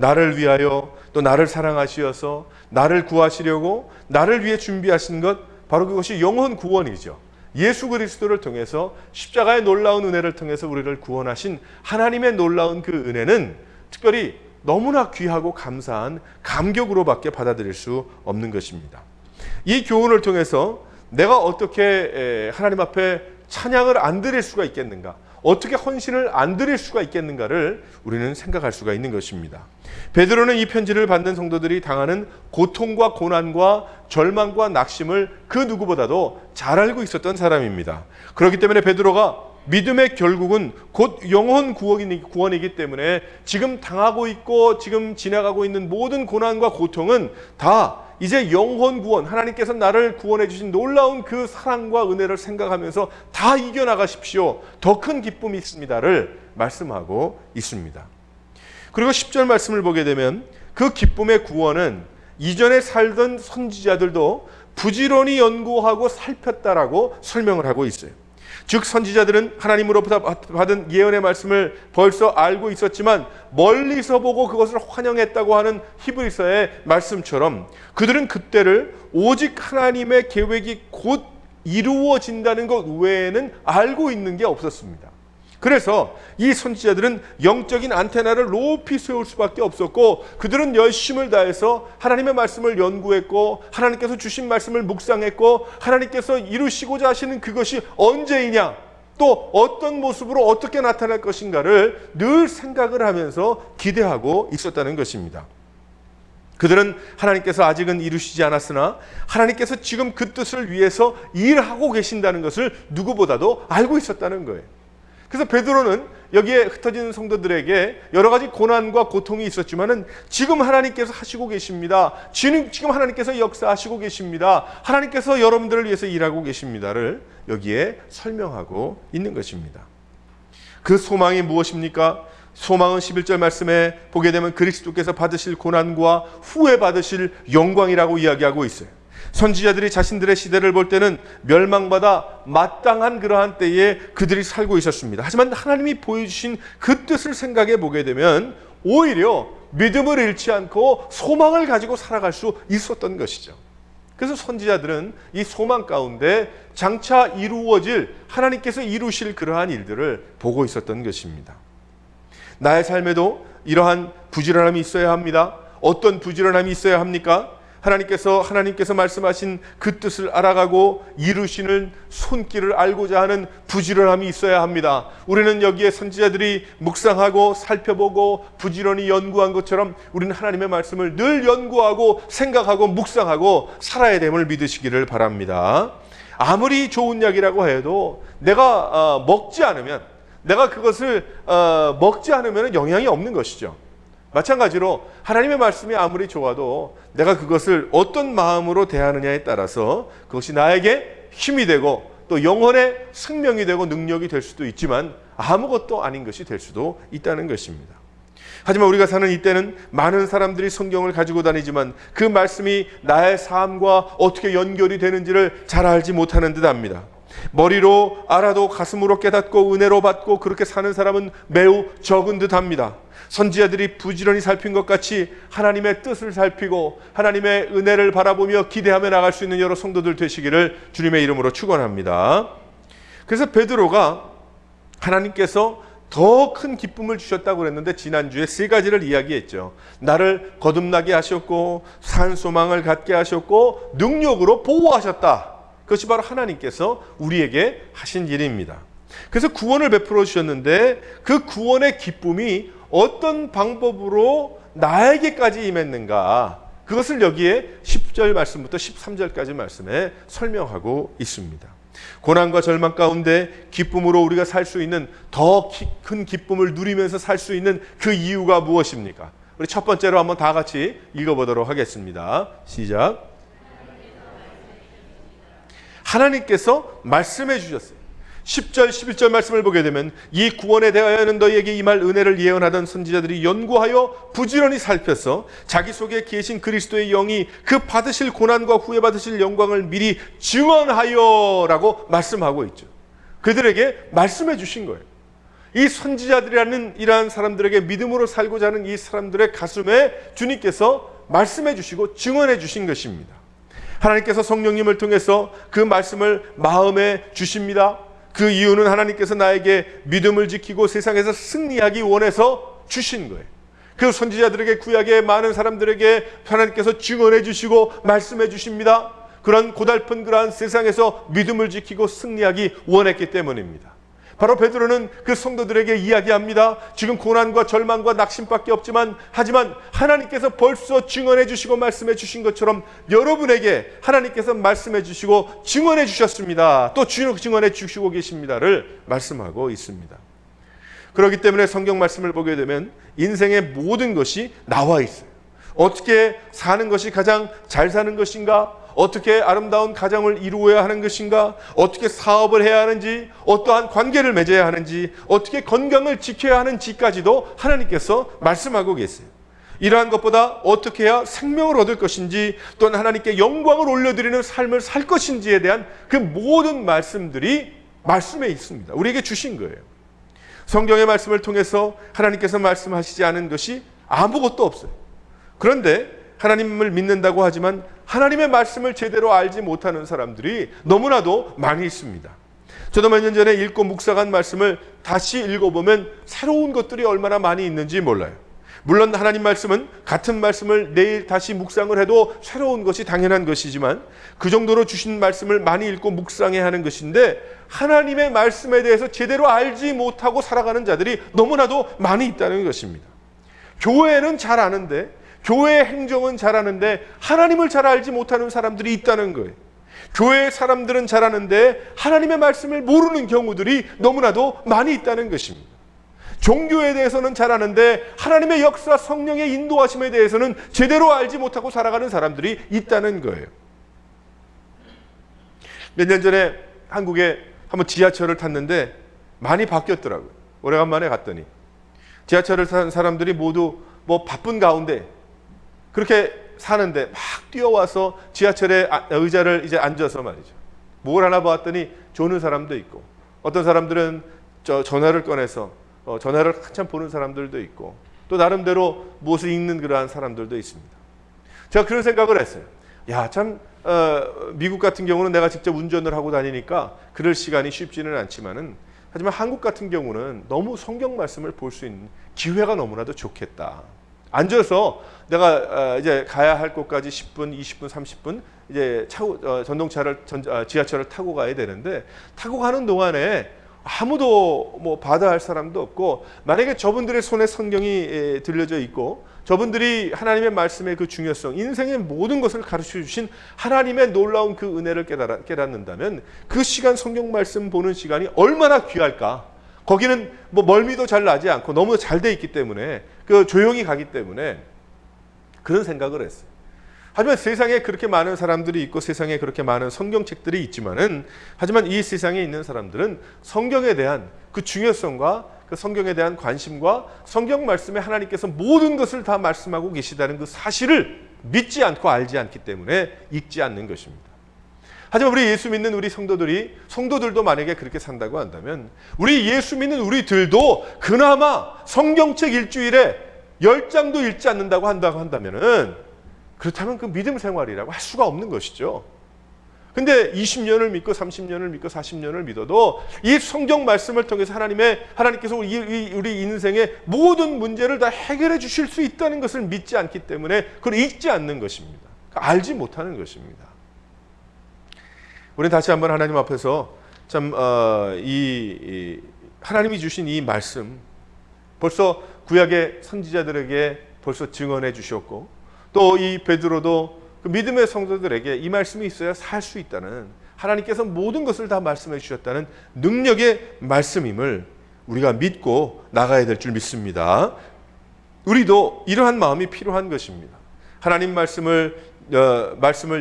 나를 위하여 또 나를 사랑하시어서 나를 구하시려고 나를 위해 준비하신 것, 바로 그것이 영혼 구원이죠. 예수 그리스도를 통해서 십자가의 놀라운 은혜를 통해서 우리를 구원하신 하나님의 놀라운 그 은혜는 특별히 너무나 귀하고 감사한 감격으로밖에 받아들일 수 없는 것입니다. 이 교훈을 통해서 내가 어떻게 하나님 앞에 찬양을 안 드릴 수가 있겠는가, 어떻게 헌신을 안 드릴 수가 있겠는가를 우리는 생각할 수가 있는 것입니다. 베드로는 이 편지를 받는 성도들이 당하는 고통과 고난과 절망과 낙심을 그 누구보다도 잘 알고 있었던 사람입니다. 그렇기 때문에 베드로가 믿음의 결국은 곧 영혼 구원이기 때문에 지금 당하고 있고 지금 지나가고 있는 모든 고난과 고통은 다 이제 영혼 구원, 하나님께서 나를 구원해 주신 놀라운 그 사랑과 은혜를 생각하면서 다 이겨나가십시오, 더 큰 기쁨이 있습니다를 말씀하고 있습니다. 그리고 10절 말씀을 보게 되면 그 기쁨의 구원은 이전에 살던 선지자들도 부지런히 연구하고 살폈다라고 설명을 하고 있어요. 즉 선지자들은 하나님으로부터 받은 예언의 말씀을 벌써 알고 있었지만 멀리서 보고 그것을 환영했다고 하는 히브리서의 말씀처럼 그들은 그때를 오직 하나님의 계획이 곧 이루어진다는 것 외에는 알고 있는 게 없었습니다. 그래서 이 선지자들은 영적인 안테나를 높이 세울 수밖에 없었고, 그들은 열심을 다해서 하나님의 말씀을 연구했고, 하나님께서 주신 말씀을 묵상했고, 하나님께서 이루시고자 하시는 그것이 언제이냐, 또 어떤 모습으로 어떻게 나타날 것인가를 늘 생각을 하면서 기대하고 있었다는 것입니다. 그들은 하나님께서 아직은 이루시지 않았으나 하나님께서 지금 그 뜻을 위해서 일하고 계신다는 것을 누구보다도 알고 있었다는 거예요. 그래서 베드로는 여기에 흩어진 성도들에게 여러 가지 고난과 고통이 있었지만은 지금 하나님께서 하시고 계십니다. 지금 하나님께서 역사하시고 계십니다. 하나님께서 여러분들을 위해서 일하고 계십니다를 여기에 설명하고 있는 것입니다. 그 소망이 무엇입니까? 소망은 11절 말씀에 보게 되면 그리스도께서 받으실 고난과 후에 받으실 영광이라고 이야기하고 있어요. 선지자들이 자신들의 시대를 볼 때는 멸망받아 마땅한 그러한 때에 그들이 살고 있었습니다. 하지만 하나님이 보여주신 그 뜻을 생각해 보게 되면 오히려 믿음을 잃지 않고 소망을 가지고 살아갈 수 있었던 것이죠. 그래서 선지자들은 이 소망 가운데 장차 이루어질, 하나님께서 이루실 그러한 일들을 보고 있었던 것입니다. 나의 삶에도 이러한 부지런함이 있어야 합니다. 어떤 부지런함이 있어야 합니까? 하나님께서 말씀하신 그 뜻을 알아가고 이루시는 손길을 알고자 하는 부지런함이 있어야 합니다. 우리는 여기에 선지자들이 묵상하고 살펴보고 부지런히 연구한 것처럼 우리는 하나님의 말씀을 늘 연구하고 생각하고 묵상하고 살아야 됨을 믿으시기를 바랍니다. 아무리 좋은 약이라고 해도 내가 먹지 않으면, 내가 그것을 먹지 않으면 영향이 없는 것이죠. 마찬가지로 하나님의 말씀이 아무리 좋아도 내가 그것을 어떤 마음으로 대하느냐에 따라서 그것이 나에게 힘이 되고 또 영혼의 생명이 되고 능력이 될 수도 있지만 아무것도 아닌 것이 될 수도 있다는 것입니다. 하지만 우리가 사는 이때는 많은 사람들이 성경을 가지고 다니지만 그 말씀이 나의 삶과 어떻게 연결이 되는지를 잘 알지 못하는 듯합니다. 머리로 알아도 가슴으로 깨닫고 은혜로 받고 그렇게 사는 사람은 매우 적은 듯합니다. 선지자들이 부지런히 살핀 것 같이 하나님의 뜻을 살피고 하나님의 은혜를 바라보며 기대하며 나갈 수 있는 여러 성도들 되시기를 주님의 이름으로 축원합니다. 그래서 베드로가 하나님께서 더 큰 기쁨을 주셨다고 그랬는데 지난주에 세 가지를 이야기했죠. 나를 거듭나게 하셨고 산소망을 갖게 하셨고 능력으로 보호하셨다. 그것이 바로 하나님께서 우리에게 하신 일입니다. 그래서 구원을 베풀어 주셨는데 그 구원의 기쁨이 어떤 방법으로 나에게까지 임했는가, 그것을 여기에 10절 말씀부터 13절까지 말씀에 설명하고 있습니다. 고난과 절망 가운데 기쁨으로 우리가 살 수 있는, 더 큰 기쁨을 누리면서 살 수 있는 그 이유가 무엇입니까? 우리 첫 번째로 한번 다 같이 읽어보도록 하겠습니다. 시작. 하나님께서 말씀해 주셨어요. 10절, 11절 말씀을 보게 되면 이 구원에 대하여는 너희에게 임할 은혜를 예언하던 선지자들이 연구하여 부지런히 살펴서 자기 속에 계신 그리스도의 영이 그 받으실 고난과 후에 받으실 영광을 미리 증언하여 라고 말씀하고 있죠. 그들에게 말씀해 주신 거예요. 이 선지자들이라는 이러한 사람들에게 믿음으로 살고자 하는 이 사람들의 가슴에 주님께서 말씀해 주시고 증언해 주신 것입니다. 하나님께서 성령님을 통해서 그 말씀을 마음에 주십니다. 그 이유는 하나님께서 나에게 믿음을 지키고 세상에서 승리하기 원해서 주신 거예요. 그 선지자들에게, 구약의 많은 사람들에게 하나님께서 증언해 주시고 말씀해 주십니다. 그런 고달픈 그러한 세상에서 믿음을 지키고 승리하기 원했기 때문입니다. 바로 베드로는 그 성도들에게 이야기합니다. 지금 고난과 절망과 낙심밖에 없지만, 하지만 하나님께서 벌써 증언해 주시고 말씀해 주신 것처럼 여러분에게 하나님께서 말씀해 주시고 증언해 주셨습니다. 또 증언해 주시고 계십니다를 말씀하고 있습니다. 그렇기 때문에 성경 말씀을 보게 되면 인생의 모든 것이 나와 있어요. 어떻게 사는 것이 가장 잘 사는 것인가? 어떻게 아름다운 가정을 이루어야 하는 것인가? 어떻게 사업을 해야 하는지, 어떠한 관계를 맺어야 하는지, 어떻게 건강을 지켜야 하는지까지도 하나님께서 말씀하고 계세요. 이러한 것보다 어떻게 해야 생명을 얻을 것인지, 또는 하나님께 영광을 올려드리는 삶을 살 것인지에 대한 그 모든 말씀들이 말씀에 있습니다. 우리에게 주신 거예요. 성경의 말씀을 통해서 하나님께서 말씀하시지 않은 것이 아무것도 없어요. 그런데 하나님을 믿는다고 하지만 하나님의 말씀을 제대로 알지 못하는 사람들이 너무나도 많이 있습니다. 저도 몇 년 전에 읽고 묵상한 말씀을 다시 읽어보면 새로운 것들이 얼마나 많이 있는지 몰라요. 물론 하나님 말씀은 같은 말씀을 내일 다시 묵상을 해도 새로운 것이 당연한 것이지만, 그 정도로 주신 말씀을 많이 읽고 묵상해야 하는 것인데, 하나님의 말씀에 대해서 제대로 알지 못하고 살아가는 자들이 너무나도 많이 있다는 것입니다. 교회는 잘 아는데, 교회의 행정은 잘하는데 하나님을 잘 알지 못하는 사람들이 있다는 거예요. 교회의 사람들은 잘하는데 하나님의 말씀을 모르는 경우들이 너무나도 많이 있다는 것입니다. 종교에 대해서는 잘하는데 하나님의 역사, 성령의 인도하심에 대해서는 제대로 알지 못하고 살아가는 사람들이 있다는 거예요. 몇 년 전에 한국에 한번 지하철을 탔는데 많이 바뀌었더라고요. 오래간만에 갔더니 지하철을 탄 사람들이 모두 바쁜 가운데 그렇게 사는데 막 뛰어와서 지하철에 의자를 이제 앉아서 말이죠. 뭘 하나 봤더니 조는 사람도 있고, 어떤 사람들은 전화를 꺼내서 전화를 한참 보는 사람들도 있고, 또 나름대로 무엇을 읽는 그러한 사람들도 있습니다. 제가 그런 생각을 했어요. 미국 같은 경우는 내가 직접 운전을 하고 다니니까 그럴 시간이 쉽지는 않지만은, 하지만 한국 같은 경우는 너무 성경 말씀을 볼 수 있는 기회가 너무나도 좋겠다. 앉아서 내가 이제 가야 할 곳까지 10분, 20분, 30분 이제 지하철을 타고 가야 되는데, 타고 가는 동안에 아무도 받아야 할 사람도 없고, 만약에 저분들의 손에 성경이 들려져 있고 저분들이 하나님의 말씀의 그 중요성, 인생의 모든 것을 가르쳐 주신 하나님의 놀라운 그 은혜를 깨닫는다면 그 시간, 성경 말씀 보는 시간이 얼마나 귀할까. 거기는 멀미도 잘 나지 않고 너무 잘 돼 있기 때문에, 조용히 가기 때문에 그런 생각을 했어요. 하지만 세상에 그렇게 많은 사람들이 있고 세상에 그렇게 많은 성경책들이 있지만은, 하지만 이 세상에 있는 사람들은 성경에 대한 그 중요성과 그 성경에 대한 관심과 성경 말씀에 하나님께서 모든 것을 다 말씀하고 계시다는 그 사실을 믿지 않고 알지 않기 때문에 읽지 않는 것입니다. 하지만 우리 예수 믿는 우리 성도들도 만약에 그렇게 산다고 한다면, 우리 예수 믿는 우리들도 그나마 성경책 일주일에 10장도 읽지 않는다고 한다면은, 그렇다면 그 믿음 생활이라고 할 수가 없는 것이죠. 근데 20년을 믿고 30년을 믿고 40년을 믿어도 이 성경 말씀을 통해서 하나님께서 우리 인생의 모든 문제를 다 해결해 주실 수 있다는 것을 믿지 않기 때문에 그걸 읽지 않는 것입니다. 알지 못하는 것입니다. 우리는 다시 한번 하나님 앞에서 하나님이 주신 이 말씀, 벌써 구약의 선지자들에게 벌써 증언해 주셨고, 또 이 베드로도 그 믿음의 성도들에게 이 말씀이 있어야 살 수 있다는, 하나님께서 모든 것을 다 말씀해 주셨다는 능력의 말씀임을 우리가 믿고 나가야 될 줄 믿습니다. 우리도 이러한 마음이 필요한 것입니다. 하나님 말씀을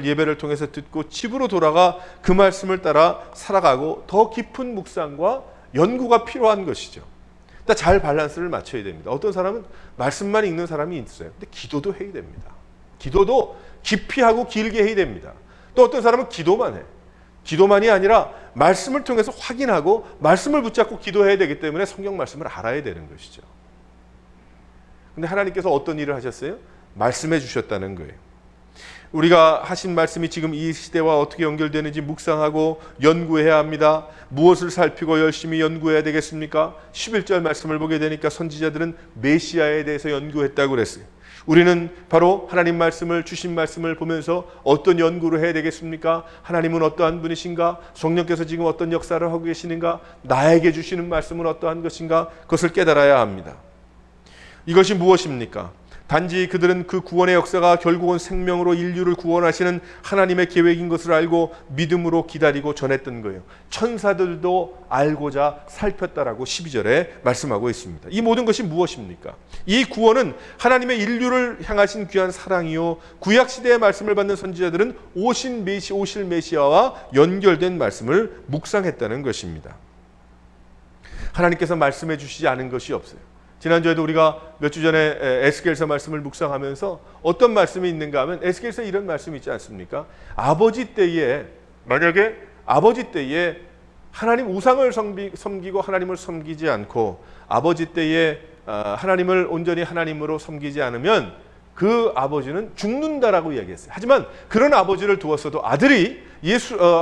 예배를 통해서 듣고 집으로 돌아가 그 말씀을 따라 살아가고 더 깊은 묵상과 연구가 필요한 것이죠. 잘 밸런스를 맞춰야 됩니다. 어떤 사람은 말씀만 읽는 사람이 있어요. 근데 기도도 해야 됩니다. 기도도 깊이 하고 길게 해야 됩니다. 또 어떤 사람은 기도만 해. 기도만이 아니라 말씀을 통해서 확인하고 말씀을 붙잡고 기도해야 되기 때문에 성경 말씀을 알아야 되는 것이죠. 근데 하나님께서 어떤 일을 하셨어요? 말씀해 주셨다는 거예요. 우리가 하신 말씀이 지금 이 시대와 어떻게 연결되는지 묵상하고 연구해야 합니다. 무엇을 살피고 열심히 연구해야 되겠습니까? 11절 말씀을 보게 되니까 선지자들은 메시아에 대해서 연구했다고 그랬어요. 우리는 바로 하나님 말씀을, 주신 말씀을 보면서 어떤 연구를 해야 되겠습니까? 하나님은 어떠한 분이신가? 성령께서 지금 어떤 역사를 하고 계시는가? 나에게 주시는 말씀은 어떠한 것인가? 그것을 깨달아야 합니다. 이것이 무엇입니까? 단지 그들은 그 구원의 역사가 결국은 생명으로 인류를 구원하시는 하나님의 계획인 것을 알고 믿음으로 기다리고 전했던 거예요. 천사들도 알고자 살폈다라고 12절에 말씀하고 있습니다. 이 모든 것이 무엇입니까? 이 구원은 하나님의 인류를 향하신 귀한 사랑이요, 구약시대의 말씀을 받는 선지자들은 오실 메시아와 연결된 말씀을 묵상했다는 것입니다. 하나님께서 말씀해 주시지 않은 것이 없어요. 지난주에도 우리가 몇 주 전에 에스겔서 말씀을 묵상하면서 어떤 말씀이 있는가 하면 에스겔서에 이런 말씀이 있지 않습니까? 아버지 때에, 만약에 아버지 때에 하나님 우상을 섬기고 하나님을 섬기지 않고 아버지 때에 하나님을 온전히 하나님으로 섬기지 않으면 그 아버지는 죽는다라고 이야기했어요. 하지만 그런 아버지를 두었어도 아들이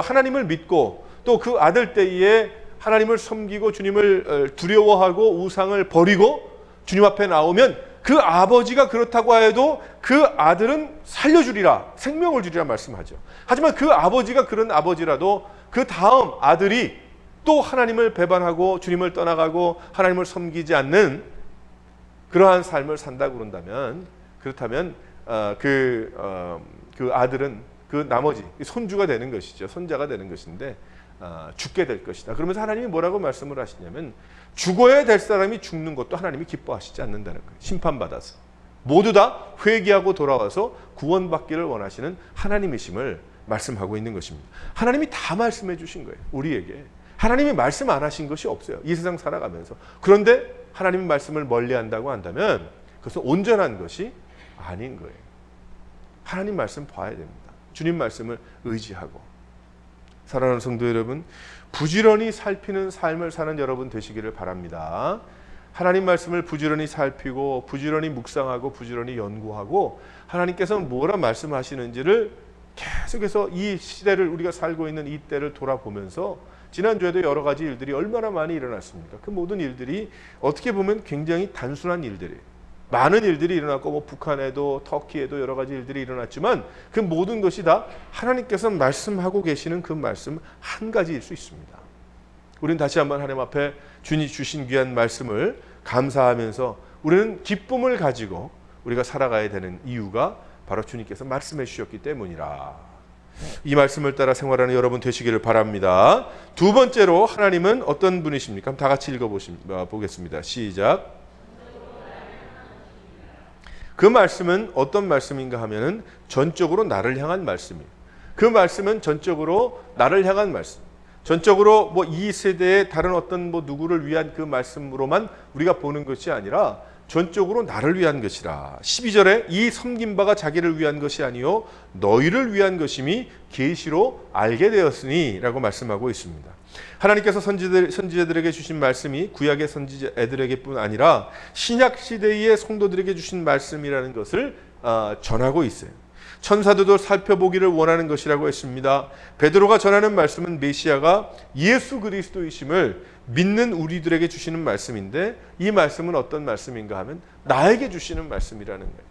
하나님을 믿고 또 그 아들 때에 하나님을 섬기고 주님을 두려워하고 우상을 버리고 주님 앞에 나오면 그 아버지가 그렇다고 해도 그 아들은 살려주리라, 생명을 주리라 말씀하죠. 하지만 그 아버지가 그런 아버지라도 그 다음 아들이 또 하나님을 배반하고 주님을 떠나가고 하나님을 섬기지 않는 그러한 삶을 산다고 그런다면, 그렇다면 그 아들은 그 나머지 손주가 되는 것이죠. 손자가 되는 것인데 죽게 될 것이다. 그러면서 하나님이 뭐라고 말씀을 하시냐면 죽어야 될 사람이 죽는 것도 하나님이 기뻐하시지 않는다는 거예요. 심판받아서 모두 다 회개하고 돌아와서 구원받기를 원하시는 하나님이심을 말씀하고 있는 것입니다. 하나님이 다 말씀해 주신 거예요. 우리에게 하나님이 말씀 안 하신 것이 없어요. 이 세상 살아가면서. 그런데 하나님의 말씀을 멀리한다고 한다면 그것은 온전한 것이 아닌 거예요. 하나님 말씀 봐야 됩니다. 주님 말씀을 의지하고. 사랑하는 성도 여러분, 부지런히 살피는 삶을 사는 여러분 되시기를 바랍니다. 하나님 말씀을 부지런히 살피고 부지런히 묵상하고 부지런히 연구하고 하나님께서는 뭐라 말씀하시는지를 계속해서 이 시대를, 우리가 살고 있는 이 때를 돌아보면서, 지난주에도 여러 가지 일들이 얼마나 많이 일어났습니까? 그 모든 일들이 어떻게 보면 굉장히 단순한 일들이에요. 많은 일들이 일어났고 뭐 북한에도 터키에도 여러 가지 일들이 일어났지만 그 모든 것이 다 하나님께서 말씀하고 계시는 그 말씀 한 가지일 수 있습니다. 우리는 다시 한번 하나님 앞에 주님 주신 귀한 말씀을 감사하면서 우리는 기쁨을 가지고 우리가 살아가야 되는 이유가 바로 주님께서 말씀해 주셨기 때문이라. 이 말씀을 따라 생활하는 여러분 되시기를 바랍니다. 두 번째로 하나님은 어떤 분이십니까? 다 같이 읽어보겠습니다. 시작. 그 말씀은 어떤 말씀인가 하면은 전적으로 나를 향한 말씀이에요. 그 말씀은 전적으로 나를 향한 말씀. 전적으로 뭐 이 세대의 다른 어떤 뭐 누구를 위한 그 말씀으로만 우리가 보는 것이 아니라 전적으로 나를 위한 것이라. 12절에 이 섬긴 바가 자기를 위한 것이 아니요 너희를 위한 것임이 계시로 알게 되었으니 라고 말씀하고 있습니다. 하나님께서 선지자들에게 주신 말씀이 구약의 선지자들에게뿐 아니라 신약 시대의 성도들에게 주신 말씀이라는 것을 전하고 있어요. 천사들도 살펴보기를 원하는 것이라고 했습니다. 베드로가 전하는 말씀은 메시아가 예수 그리스도이심을 믿는 우리들에게 주시는 말씀인데, 이 말씀은 어떤 말씀인가 하면 나에게 주시는 말씀이라는 거예요.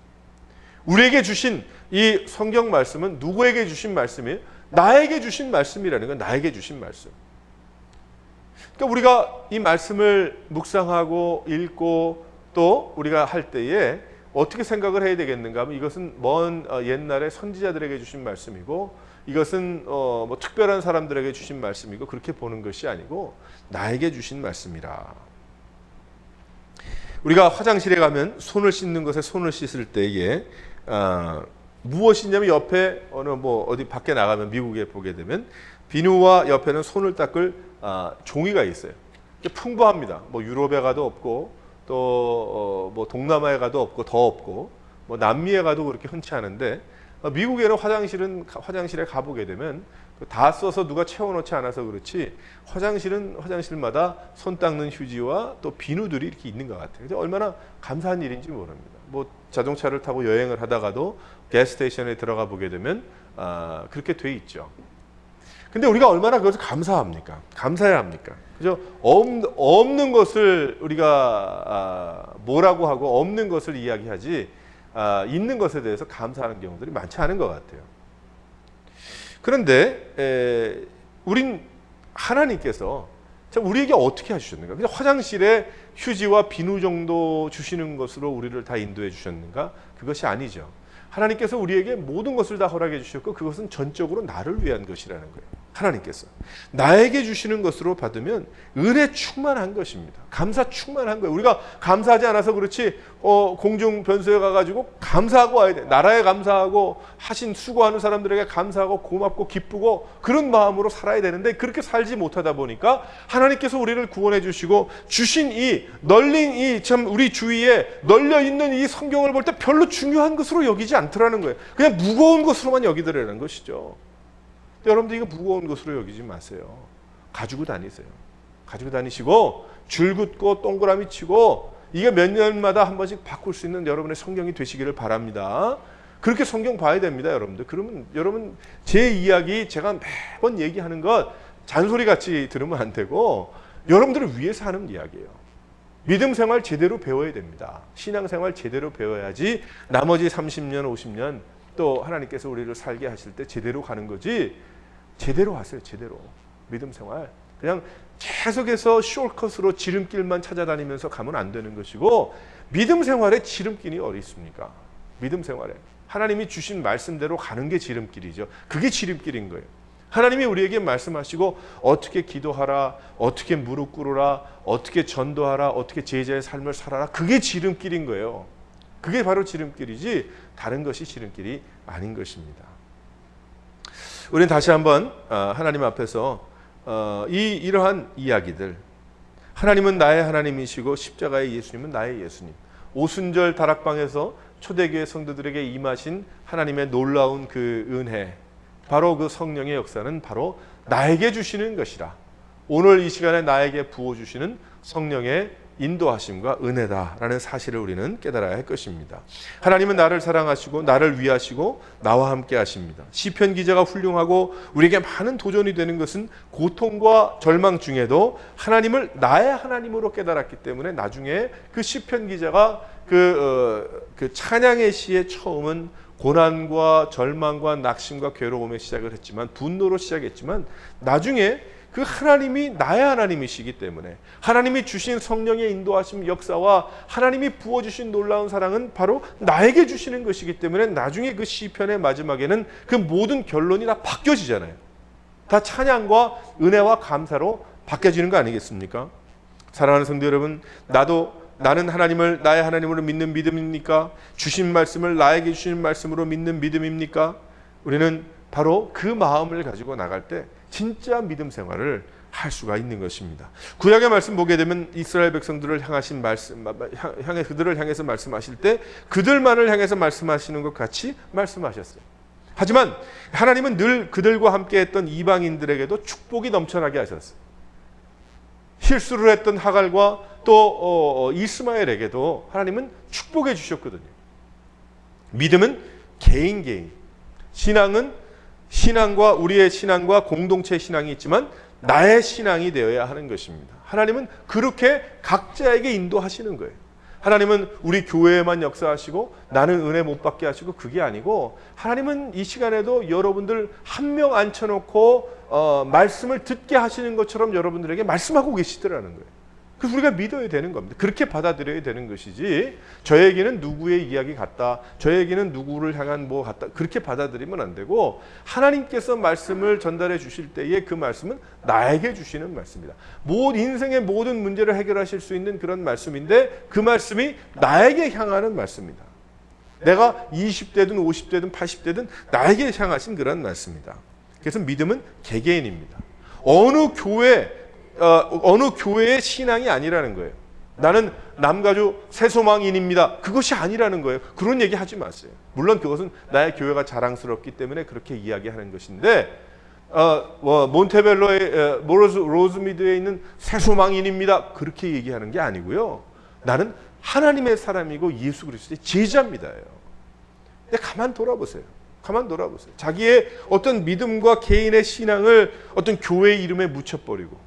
우리에게 주신 이 성경 말씀은 누구에게 주신 말씀이에요? 나에게 주신 말씀이라는 건 나에게 주신 말씀. 그러니까 우리가 이 말씀을 묵상하고 읽고 또 우리가 할 때에 어떻게 생각을 해야 되겠는가 하면 이것은 먼 옛날에 선지자들에게 주신 말씀이고 이것은 뭐 특별한 사람들에게 주신 말씀이고 그렇게 보는 것이 아니고 나에게 주신 말씀이라. 우리가 화장실에 가면 손을 씻는 것에 손을 씻을 때에 무엇이냐면 옆에 어디 밖에 나가면 미국에 보게 되면 비누와 옆에는 손을 닦을 종이가 있어요. 풍부합니다. 뭐 유럽에 가도 없고 또 뭐 동남아에 가도 없고 더 없고 뭐 남미에 가도 그렇게 흔치 않은데 미국에는 화장실에 가보게 되면 다 써서 누가 채워놓지 않아서 그렇지 화장실은 화장실마다 손 닦는 휴지와 또 비누들이 이렇게 있는 것 같아요. 얼마나 감사한 일인지 모릅니다. 뭐 자동차를 타고 여행을 하다가도 가스스테이션에 들어가 보게 되면 그렇게 돼 있죠. 근데 우리가 얼마나 그것을 감사합니까? 감사해야 합니까? 그죠? 없는 것을 우리가 뭐라고 하고 없는 것을 이야기하지 있는 것에 대해서 감사하는 경우들이 많지 않은 것 같아요. 그런데 우린 하나님께서 우리에게 어떻게 해주셨는가? 그냥 화장실에 휴지와 비누 정도 주시는 것으로 우리를 다 인도해 주셨는가? 그것이 아니죠. 하나님께서 우리에게 모든 것을 다 허락해 주셨고 그것은 전적으로 나를 위한 것이라는 거예요. 하나님께서 나에게 주시는 것으로 받으면 은혜 충만한 것입니다. 감사 충만한 거예요. 우리가 감사하지 않아서 그렇지 공중 변소에 가가지고 감사하고 와야 돼. 나라에 감사하고 하신 수고하는 사람들에게 감사하고 고맙고 기쁘고 그런 마음으로 살아야 되는데 그렇게 살지 못하다 보니까 하나님께서 우리를 구원해 주시고 주신 이 널린 이 참 우리 주위에 널려 있는 이 성경을 볼 때 별로 중요한 것으로 여기지 않더라는 거예요. 그냥 무거운 것으로만 여기더라는 것이죠. 여러분들 이거 무거운 것으로 여기지 마세요. 가지고 다니세요. 가지고 다니시고 줄긋고 동그라미 치고 이게 몇 년마다 한 번씩 바꿀 수 있는 여러분의 성경이 되시기를 바랍니다. 그렇게 성경 봐야 됩니다, 여러분들. 그러면 여러분 제 이야기 제가 매번 얘기하는 것 잔소리같이 들으면 안 되고 여러분들을 위해서 하는 이야기예요. 믿음 생활 제대로 배워야 됩니다. 신앙 생활 제대로 배워야지 나머지 30년, 50년 또 하나님께서 우리를 살게 하실 때 제대로 가는 거지. 제대로 하세요. 제대로. 믿음 생활. 그냥 계속해서 숏컷으로 지름길만 찾아다니면서 가면 안 되는 것이고 믿음 생활에 지름길이 어디 있습니까? 믿음 생활에. 하나님이 주신 말씀대로 가는 게 지름길이죠. 그게 지름길인 거예요. 하나님이 우리에게 말씀하시고 어떻게 기도하라, 어떻게 무릎 꿇으라, 어떻게 전도하라, 어떻게 제자의 삶을 살아라. 그게 지름길인 거예요. 그게 바로 지름길이지 다른 것이 지름길이 아닌 것입니다. 우리는 다시 한번 하나님 앞에서 이러한 이야기들 하나님은 나의 하나님이시고 십자가의 예수님은 나의 예수님 오순절 다락방에서 초대교회 성도들에게 임하신 하나님의 놀라운 그 은혜 바로 그 성령의 역사는 바로 나에게 주시는 것이라 오늘 이 시간에 나에게 부어주시는 성령의 인도하심과 은혜다라는 사실을 우리는 깨달아야 할 것입니다. 하나님은 나를 사랑하시고 나를 위하시고 나와 함께 하십니다. 시편 기자가 훌륭하고 우리에게 많은 도전이 되는 것은 고통과 절망 중에도 하나님을 나의 하나님으로 깨달았기 때문에 나중에 그 시편 기자가 그 찬양의 시의 처음은 고난과 절망과 낙심과 괴로움에 시작을 했지만 분노로 시작했지만 나중에 그 하나님이 나의 하나님이시기 때문에 하나님이 주신 성령의 인도하심 역사와 하나님이 부어주신 놀라운 사랑은 바로 나에게 주시는 것이기 때문에 나중에 그 시편의 마지막에는 그 모든 결론이 다 바뀌어지잖아요. 다 찬양과 은혜와 감사로 바뀌어지는 거 아니겠습니까? 사랑하는 성도 여러분, 나는 하나님을 나의 하나님으로 믿는 믿음입니까? 주신 말씀을 나에게 주시는 말씀으로 믿는 믿음입니까? 우리는 바로 그 마음을 가지고 나갈 때 진짜 믿음 생활을 할 수가 있는 것입니다. 구약의 말씀 보게 되면 이스라엘 백성들을 향하신 말씀, 그들을 향해서 말씀하실 때 그들만을 향해서 말씀하시는 것 같이 말씀하셨어요. 하지만 하나님은 늘 그들과 함께했던 이방인들에게도 축복이 넘쳐나게 하셨어요. 실수를 했던 하갈과 또 이스마엘에게도 하나님은 축복해 주셨거든요. 믿음은 개인, 신앙과 우리의 신앙과 공동체 신앙이 있지만 나의 신앙이 되어야 하는 것입니다. 하나님은 그렇게 각자에게 인도하시는 거예요. 하나님은 우리 교회에만 역사하시고 나는 은혜 못 받게 하시고 그게 아니고 하나님은 이 시간에도 여러분들 한 명 앉혀놓고 말씀을 듣게 하시는 것처럼 여러분들에게 말씀하고 계시더라는 거예요. 그래서 우리가 믿어야 되는 겁니다. 그렇게 받아들여야 되는 것이지 저에게는 누구의 이야기 같다, 저에게는 누구를 향한 뭐 같다 그렇게 받아들이면 안 되고 하나님께서 말씀을 전달해 주실 때에 그 말씀은 나에게 주시는 말씀이다. 인생의 모든 문제를 해결하실 수 있는 그런 말씀인데 그 말씀이 나에게 향하는 말씀이다. 내가 20대든 50대든 80대든 나에게 향하신 그런 말씀이다. 그래서 믿음은 개개인입니다. 어느 교회의 신앙이 아니라는 거예요. 나는 남가주 새소망인입니다. 그것이 아니라는 거예요. 그런 얘기 하지 마세요. 물론 그것은 나의 교회가 자랑스럽기 때문에 그렇게 이야기하는 것인데 몬테벨로의 로즈미드에 있는 세수망인입니다. 그렇게 얘기하는 게 아니고요. 나는 하나님의 사람이고 예수 그리스도의 제자입니다요. 근데 가만 돌아보세요. 가만 돌아보세요. 자기의 어떤 믿음과 개인의 신앙을 어떤 교회 이름에 묻혀버리고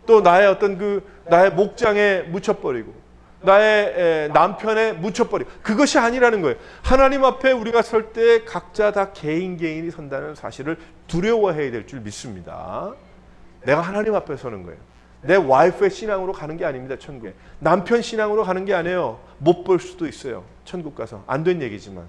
또 나의 어떤 나의 목장에 묻혀버리고 나의 남편에 묻혀버리고 그것이 아니라는 거예요. 하나님 앞에 우리가 설 때 각자 다 개인이 선다는 사실을 두려워해야 될 줄 믿습니다. 내가 하나님 앞에 서는 거예요. 내 와이프의 신앙으로 가는 게 아닙니다. 천국에. 남편 신앙으로 가는 게 아니에요. 못 볼 수도 있어요. 천국 가서. 안 된 얘기지만.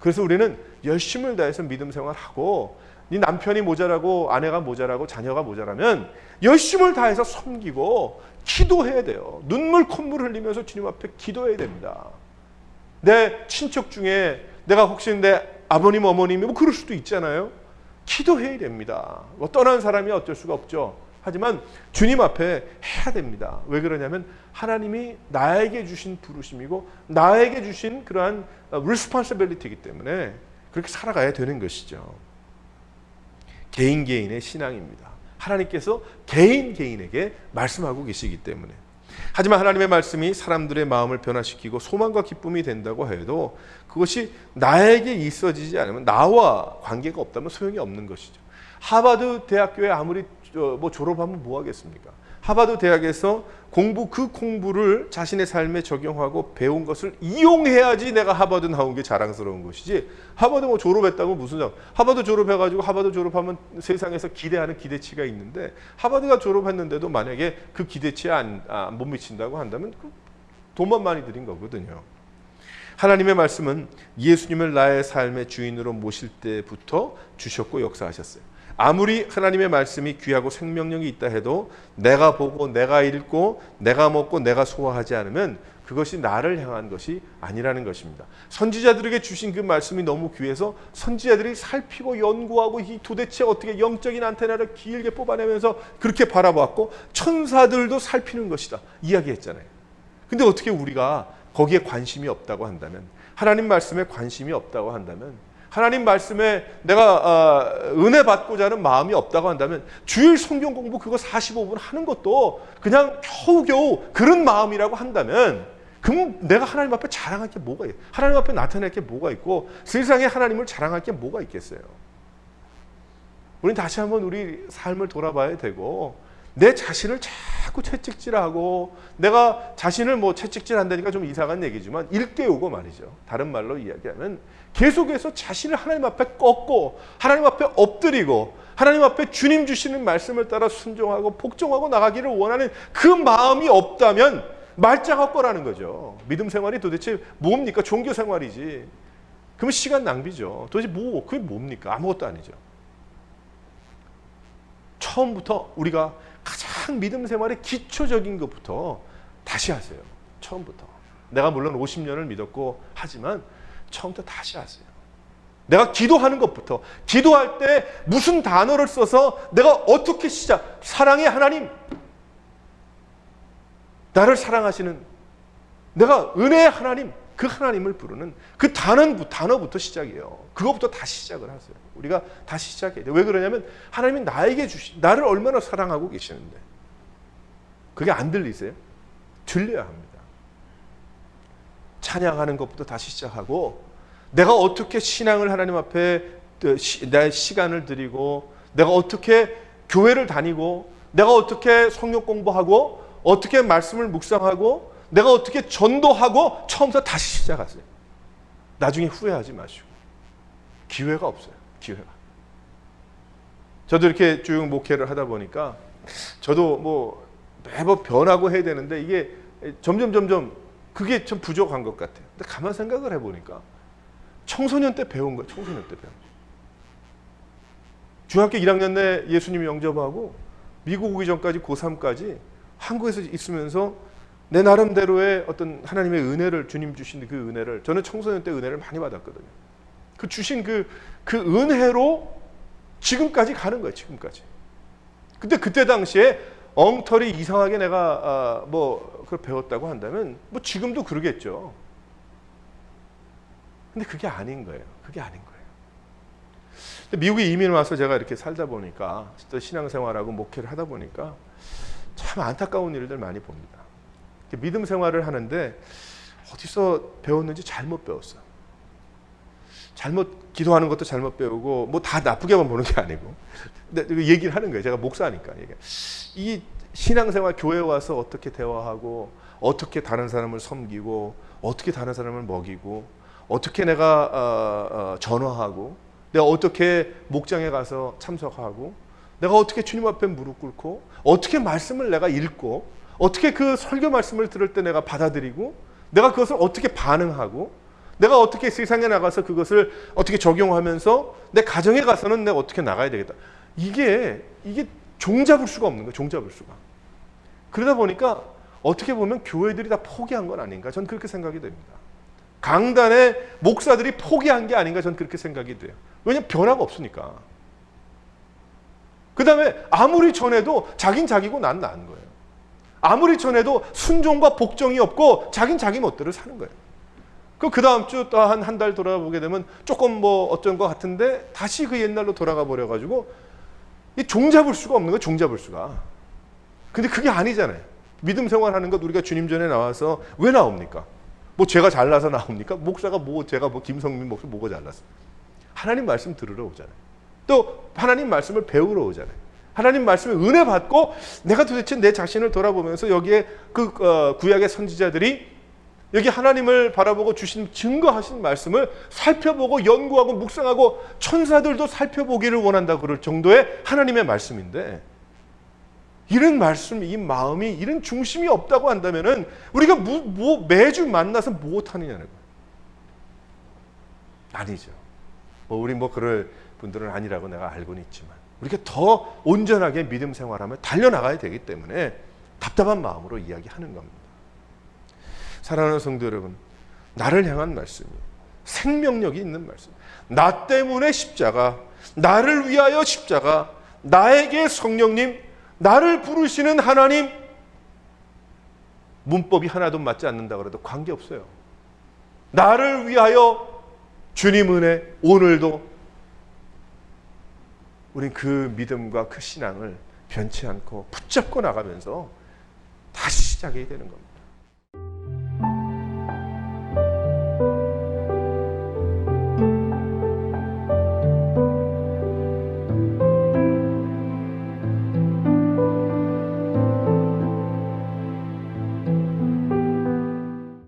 그래서 우리는 열심을 다해서 믿음 생활하고 네 남편이 모자라고 아내가 모자라고 자녀가 모자라면 열심을 다해서 섬기고 기도해야 돼요. 눈물 콧물 흘리면서 주님 앞에 기도해야 됩니다. 내 친척 중에 내가 혹시 내 아버님 어머님이 뭐 그럴 수도 있잖아요. 기도해야 됩니다. 뭐 떠난 사람이 어쩔 수가 없죠. 하지만 주님 앞에 해야 됩니다. 왜 그러냐면 하나님이 나에게 주신 부르심이고 나에게 주신 그러한 responsibility이기 때문에 그렇게 살아가야 되는 것이죠. 개인의 신앙입니다. 하나님께서 개인에게 말씀하고 계시기 때문에. 하지만 하나님의 말씀이 사람들의 마음을 변화시키고 소망과 기쁨이 된다고 해도 그것이 나에게 있어지지 않으면 나와 관계가 없다면 소용이 없는 것이죠. 하버드 대학교에 아무리 졸업하면 뭐 하겠습니까? 하버드 대학에서 공부를 자신의 삶에 적용하고 배운 것을 이용해야지 내가 하버드 나온 게 자랑스러운 것이지. 하버드 졸업했다고 무슨 하버드 졸업해가지고 하버드 졸업하면 세상에서 기대하는 기대치가 있는데 하버드가 졸업했는데도 만약에 그 기대치에 못 미친다고 한다면 돈만 많이 들인 거거든요. 하나님의 말씀은 예수님을 나의 삶의 주인으로 모실 때부터 주셨고 역사하셨어요. 아무리 하나님의 말씀이 귀하고 생명력이 있다 해도 내가 보고 내가 읽고 내가 먹고 내가 소화하지 않으면 그것이 나를 향한 것이 아니라는 것입니다. 선지자들에게 주신 그 말씀이 너무 귀해서 선지자들이 살피고 연구하고 이 도대체 어떻게 영적인 안테나를 길게 뽑아내면서 그렇게 바라보았고 천사들도 살피는 것이다 이야기했잖아요. 근데 어떻게 우리가 거기에 관심이 없다고 한다면, 하나님 말씀에 관심이 없다고 한다면, 하나님 말씀에 내가 은혜 받고자 하는 마음이 없다고 한다면 주일 성경 공부 그거 45분 하는 것도 그냥 겨우겨우 그런 마음이라고 한다면 그럼 내가 하나님 앞에 자랑할 게 뭐가 있어요? 하나님 앞에 나타낼 게 뭐가 있고 세상에 하나님을 자랑할 게 뭐가 있겠어요? 우리는 다시 한번 우리 삶을 돌아봐야 되고 내 자신을 자꾸 채찍질하고 내가 자신을 채찍질한다니까 좀 이상한 얘기지만 일깨우고 말이죠. 다른 말로 이야기하면 계속해서 자신을 하나님 앞에 꺾고 하나님 앞에 엎드리고 하나님 앞에 주님 주시는 말씀을 따라 순종하고 복종하고 나가기를 원하는 그 마음이 없다면 말짱할 거라는 거죠. 믿음 생활이 도대체 뭡니까? 종교 생활이지. 그러면 시간 낭비죠. 도대체 그게 뭡니까? 아무것도 아니죠. 처음부터 우리가 가장 믿음 생활의 기초적인 것부터 다시 하세요. 처음부터. 내가 물론 50년을 믿었고 하지만 처음부터 다시 하세요. 내가 기도하는 것부터, 기도할 때 무슨 단어를 써서 내가 어떻게 사랑의 하나님, 나를 사랑하시는 내가 은혜의 하나님, 그 하나님을 부르는 그 단어부터 시작이에요. 그것부터 다시 시작을 하세요. 우리가 다시 시작해야 돼요. 왜 그러냐면 하나님이 나를 얼마나 사랑하고 계시는데 그게 안 들리세요? 들려야 합니다. 찬양하는 것부터 다시 시작하고 내가 어떻게 신앙을 하나님 앞에 내 시간을 드리고 내가 어떻게 교회를 다니고 내가 어떻게 성경 공부하고 어떻게 말씀을 묵상하고 내가 어떻게 전도하고 처음부터 다시 시작하세요. 나중에 후회하지 마시고. 기회가 없어요. 기회가. 저도 이렇게 쭉 목회를 하다 보니까 저도 매번 변하고 해야 되는데 이게 점점 그게 좀 부족한 것 같아요. 근데 가만 생각을 해보니까 청소년 때 배운 거예요. 청소년 때 배운 거. 중학교 1학년 내 예수님 영접하고 미국 오기 전까지 고3까지 한국에서 있으면서 내 나름대로의 어떤 하나님의 은혜를 주님 주신 그 은혜를 저는 청소년 때 은혜를 많이 받았거든요. 그 주신 그 은혜로 지금까지 가는 거예요. 지금까지. 근데 그때 당시에 엉터리 이상하게 내가 그걸 배웠다고 한다면 지금도 그러겠죠. 근데 그게 아닌 거예요. 그게 아닌 거예요. 미국에 이민 와서 제가 이렇게 살다 보니까 또 신앙생활하고 목회를 하다 보니까 참 안타까운 일들 많이 봅니다. 믿음 생활을 하는데 어디서 배웠는지 잘못 배웠어요. 잘못 기도하는 것도 잘못 배우고 뭐 다 나쁘게만 보는 게 아니고, 근데 얘기를 하는 거예요. 제가 목사니까. 이 신앙생활 교회 와서 어떻게 대화하고 어떻게 다른 사람을 섬기고 어떻게 다른 사람을 먹이고 어떻게 내가 전화하고 내가 어떻게 목장에 가서 참석하고 내가 어떻게 주님 앞에 무릎 꿇고 어떻게 말씀을 내가 읽고 어떻게 그 설교 말씀을 들을 때 내가 받아들이고 내가 그것을 어떻게 반응하고 내가 어떻게 세상에 나가서 그것을 어떻게 적용하면서 내 가정에 가서는 내가 어떻게 나가야 되겠다. 이게 종잡을 수가 없는 거예요. 종잡을 수가. 그러다 보니까 어떻게 보면 교회들이 다 포기한 건 아닌가, 전 그렇게 생각이 됩니다. 강단의 목사들이 포기한 게 아닌가, 전 그렇게 생각이 돼요. 왜냐하면 변화가 없으니까. 그 다음에 아무리 전해도 자긴 자기고 난 나은 거예요. 아무리 전해도 순종과 복종이 없고 자긴 자기 멋대로 사는 거예요. 그 다음 주 또 한 달 돌아보게 되면 조금 뭐 어쩐 것 같은데 다시 그 옛날로 돌아가 버려가지고 이 종잡을 수가 없는 거예요. 종잡을 수가. 근데 그게 아니잖아요. 믿음 생활하는 것 우리가 주님 전에 나와서 왜 나옵니까? 뭐 제가 잘나서 나옵니까? 목사가 뭐 제가 뭐 김성민 목사 뭐가 잘났어? 하나님 말씀 들으러 오잖아요. 또 하나님 말씀을 배우러 오잖아요. 하나님 말씀을 은혜 받고 내가 도대체 내 자신을 돌아보면서 여기에 그 구약의 선지자들이 여기 하나님을 바라보고 주신 증거하신 말씀을 살펴보고 연구하고 묵상하고 천사들도 살펴보기를 원한다 그럴 정도의 하나님의 말씀인데, 이런 말씀, 이 마음이 이런 중심이 없다고 한다면은 우리가 매주 만나서 무엇하느냐는 거예요. 아니죠. 우리 그럴 분들은 아니라고 내가 알고는 있지만 우리가 더 온전하게 믿음 생활하며 달려나가야 되기 때문에 답답한 마음으로 이야기하는 겁니다. 사랑하는 성도 여러분, 나를 향한 말씀이 생명력이 있는 말씀, 나 때문에 십자가, 나를 위하여 십자가, 나에게 성령님, 나를 부르시는 하나님, 문법이 하나도 맞지 않는다 그래도 관계없어요. 나를 위하여 주님 은혜, 오늘도 우린 그 믿음과 그 신앙을 변치 않고 붙잡고 나가면서 다시 시작해야 되는 겁니다.